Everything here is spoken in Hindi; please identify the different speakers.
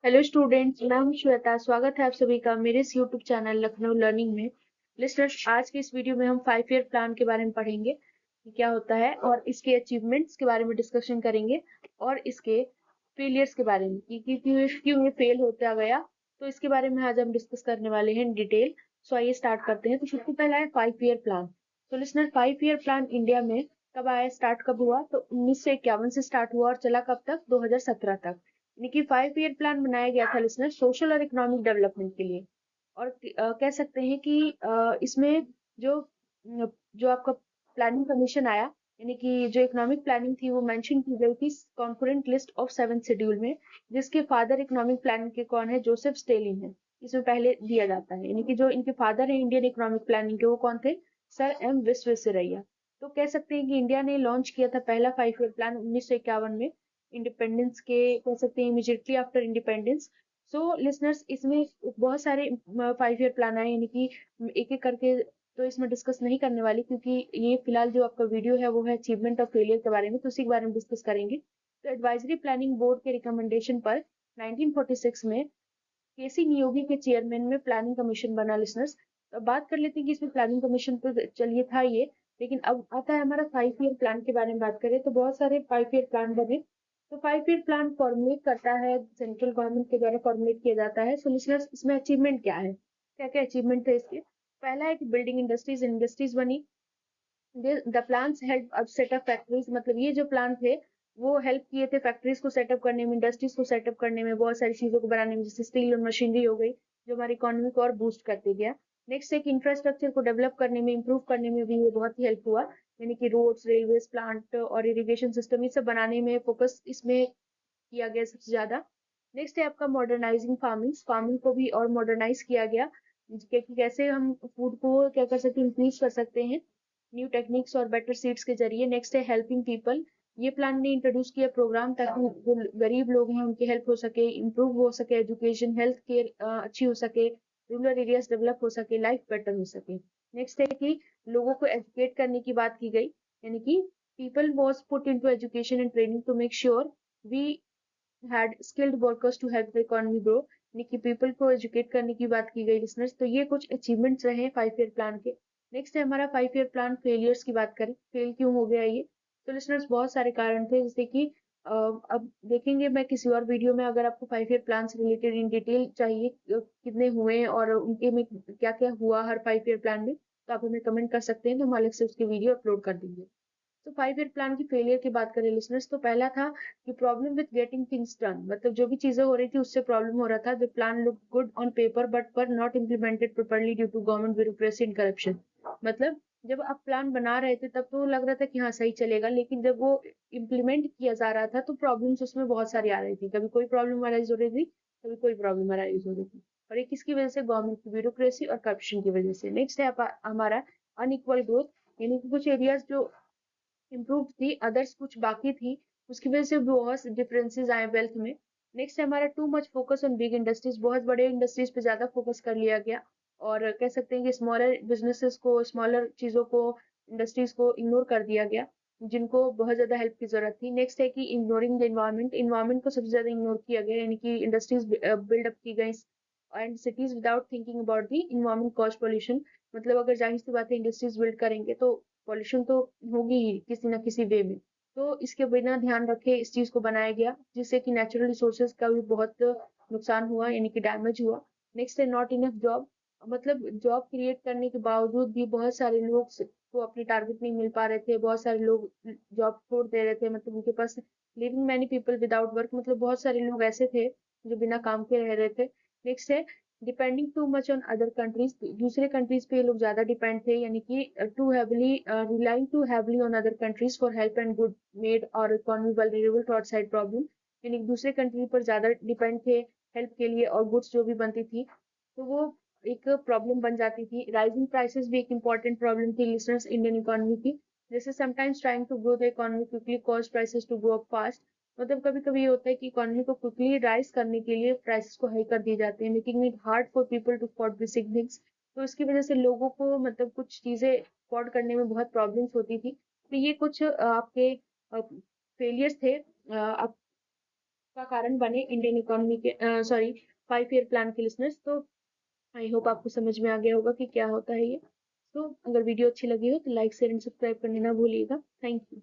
Speaker 1: हेलो स्टूडेंट्स, मैं हूं श्वेता। स्वागत है आप सभी का मेरे इस यूट्यूब चैनल लखनऊ लर्निंग में। लिस्टर्स, आज के इस वीडियो में हम 5 ईयर प्लान के बारे में पढ़ेंगे कि क्या होता है और इसके अचीवमेंट्स के बारे में डिस्कशन करेंगे और इसके फेलियर्स के बारे में कि क्यों क्यों ये फेल होता गया। तो इसके बारे में आज हम डिस्कस करने वाले हैं इन डिटेल। सो आइए स्टार्ट करते हैं। तो सबसे पहला है 5 ईयर प्लान। तो लिसनर, 5 ईयर प्लान इंडिया में कब आया, स्टार्ट कब हुआ? तो 1951 से स्टार्ट हुआ और चला कब तक? 2017 तक। यानी कि 5 ईयर प्लान बनाया गया था लिसनर सोशल और इकोनॉमिक डेवलपमेंट के लिए। और कह सकते हैं कि इसमें जो जो आपका प्लानिंग कमीशन आया, यानी कि जो इकोनॉमिक प्लानिंग थी वो मेंशन की गई थी कॉन्करेंट लिस्ट ऑफ 7 शेड्यूल में, जिसके फादर इकोनॉमिक प्लानिंग के कौन है? जोसेफ स्टेलिन है। इसमें पहले दिया जाता है, यानी कि जो इनके फादर है इंडियन इकोनॉमिक प्लानिंग के, वो कौन थे? Sir M Visvesvaraya. तो कह सकते हैं कि इंडिया ने लॉन्च किया था पहला 5 ईयर प्लान 1951 में, इंडिपेंडेंस के, कह सकते हैं immediately after independence. So listeners, इसमें बहुत सारे 5 ईयर प्लान आए, यानी कि एक एक करके तो इसमें डिस्कस नहीं करने वाली, क्योंकि ये फिलहाल जो आपका वीडियो है वो है अचीवमेंट और फेलियर के बारे में, तो उसी के बारे में डिस्कस करेंगे। तो एडवाइजरी प्लानिंग बोर्ड के रिकमेंडेशन पर 1946 में केसी नियोगी के चेयरमैन में प्लानिंग कमीशन बना लिसनर्स। तो अब बात कर लेते हैं कि इसमें प्लानिंग कमीशन तो चलिए था ये, लेकिन अब आता है हमारा 5 ईयर प्लान के बारे में बात करें तो बहुत सारे 5 ईयर प्लान बने। तो 5 ईयर प्लान फॉर्मुलेट करता है, सेंट्रल गवर्नमेंट के द्वारा फॉर्मुलेट किया जाता है। सो लिसनर्स, इसमें अचीवमेंट क्या है, क्या क्या अचीवमेंट है इसके? पहला है कि बिल्डिंग इंडस्ट्रीज इंडस्ट्रीज बनी। द प्लान्स हेल्प अब सेटअप फैक्ट्रीज, मतलब ये जो प्लान थे वो हेल्प किए थे फैक्ट्रीज को सेटअप करने में, इंडस्ट्रीज को सेटअप करने में, बहुत सारी चीजों को बनाने में, जैसे स्टील और मशीनरी हो गई, जो हमारी इकोनॉमी को और बूस्ट करते गया। नेक्स्ट एक इंफ्रास्ट्रक्चर को डेवलप करने में, इंप्रूव करने में भी ये बहुत ही हेल्प हुआ, यानी कि रोड्स, रेलवेज, प्लांट और इरिगेशन सिस्टम, ये सब बनाने में फोकस इसमें किया गया सबसे ज्यादा। नेक्स्ट है आपका मॉडर्नाइजिंग फार्मिंग, फार्मिंग को भी और मॉडर्नाइज किया गया कि कैसे हम फूड को क्या कर सकते हैं, इंक्रीज कर सकते हैं न्यू टेक्निक्स और बेटर सीड्स के जरिए। नेक्स्ट है हेल्पिंग पीपल। ये प्लान ने इंट्रोड्यूस किया प्रोग्राम ताकि जो गरीब लोग हैं उनकी हेल्प हो सके, इम्प्रूव हो सके एजुकेशन, हेल्थ केयर अच्छी हो सके, रूरल एरियाज डेवलप हो सके, लाइफ बेटर हो सके। नेक्स्ट है कि लोगों को एजुकेट करने की बात की गई, यानी कि people was put into education and training to make sure we had skilled workers to help the economy grow, यानी कि पीपल को एजुकेट करने की बात की गई लिसनर्स। तो ये कुछ अचीवमेंट्स रहे 5 ईयर प्लान के। नेक्स्ट है हमारा 5 ईयर प्लान फेलियर्स की बात करें, फेल क्यों हो गया ये? तो लिसनर्स, बहुत सारे कारण थे, जैसे कि अब देखेंगे मैं किसी और वीडियो में, अगर आपको 5 ईयर प्लान से रिलेटेड इन डिटेल चाहिए कितने हुए और उनके में क्या क्या हुआ हर 5 ईयर प्लान में, तो आप हमें कमेंट कर सकते हैं, तो हम अलग से उसकी वीडियो अपलोड कर देंगे। तो 5 ईयर प्लान की फेलियर की बात करें लिसनर्स, तो पहला था कि problem with getting things done, मतलब जो भी चीजें हो रही थी उससे प्रॉब्लम हो रहा था। The plan look good on paper but were not implemented properly due to government bureaucracy and corruption. मतलब जब आप प्लान बना रहे थे तब तो लग रहा था कि हाँ सही चलेगा, लेकिन जब वो इम्प्लीमेंट किया जा रहा था तो प्रॉब्लम्स उसमें बहुत सारी आ रही थी, कभी कोई प्रॉब्लम अराइज हो रही थी, कभी कोई प्रॉब्लम अराइज हो रही थी। और ये किसकी वजह से? गवर्नमेंट की ब्यूरोक्रेसी और करप्शन की वजह से। नेक्स्ट है हमारा अनइक्वल ग्रोथ, यानी कि कुछ एरियाज जो इम्प्रूव थी, अदर्स कुछ बाकी थी, उसकी वजह से बहुत डिफरेंसेस आए वेल्थ में। नेक्स्ट है हमारा too much focus on big industries, बहुत बड़े इंडस्ट्रीज पे ज्यादा फोकस कर लिया गया, और कह सकते हैं कि स्मॉलर बिजनेसेस को, स्मॉलर चीजों को, इंडस्ट्रीज को इग्नोर कर दिया गया, जिनको बहुत ज्यादा हेल्प की जरूरत थी। नेक्स्ट है कि इग्नोरिंग द इन्वायरमेंट, इन्वायरमेंट को सबसे ज्यादा इग्नोर किया गया, यानी कि इंडस्ट्रीज बिल्डअप की गई and cities without thinking about the environment cause pollution. मतलब अगर जाहिर सी बात है इंडस्ट्रीज बिल्ड करेंगे तो पॉल्यूशन तो होगी ही किसी ना किसी वे में। तो इसके बिना ध्यान रखे इस चीज को बनाया गया, जिससे कि नेचुरल रिसोर्सेज का भी बहुत नुकसान हुआ, यानी कि डैमेज हुआ। नेक्स्ट है नॉट इनफ जॉब, मतलब जॉब क्रिएट करने के बावजूद भी बहुत सारे लोग को अपने टारगेट नहीं मिल पा रहे थे, बहुत सारे लोग जॉब छोड़ दे रहे थे, मतलब उनके पास living many people without work, मतलब बहुत सारे लोग ऐसे थे जो बिना काम के रह रहे थे। नेक्स्ट है depending too much on other countries, दूसरे कंट्रीज पे ये लोग ज्यादा डिपेंड थे, यानी कि too heavily relying too heavily on other countries for help and good made और economy vulnerable to outside problem, यानी कि दूसरे कंट्री पर ज्यादा डिपेंड थे हेल्प के लिए, और गुड्स जो भी बनती थी तो वो एक प्रॉब्लम बन जाती थी। राइजिंग प्राइसेस भी एक इम्पॉर्टेंट प्रॉब्लम थी लिसनर्स इंडियन इकोनॉमी की, जैसे sometimes trying to grow the economy quickly cause prices to go up fast, मतलब कभी कभी ये होता है कि इकोनॉमी को क्विकली राइज करने के लिए प्राइसेस को हाई कर दिए जाते हैं, making it hard for people to afford basic things. तो इसकी वजह से लोगों को मतलब कुछ चीजें अफोर्ड करने में बहुत प्रॉब्लम्स होती थी। तो ये कुछ आपके फेलियर्स थे। का कारण बने इंडियन इकोनॉमी के, सॉरी 5 ईयर प्लान के लिसनर्स। तो आई होप आपको समझ में आ गया होगा कि क्या होता है ये। तो अगर वीडियो अच्छी लगी हो तो लाइक शेयर एंड सब्सक्राइब करना ना भूलिएगा। Thank you.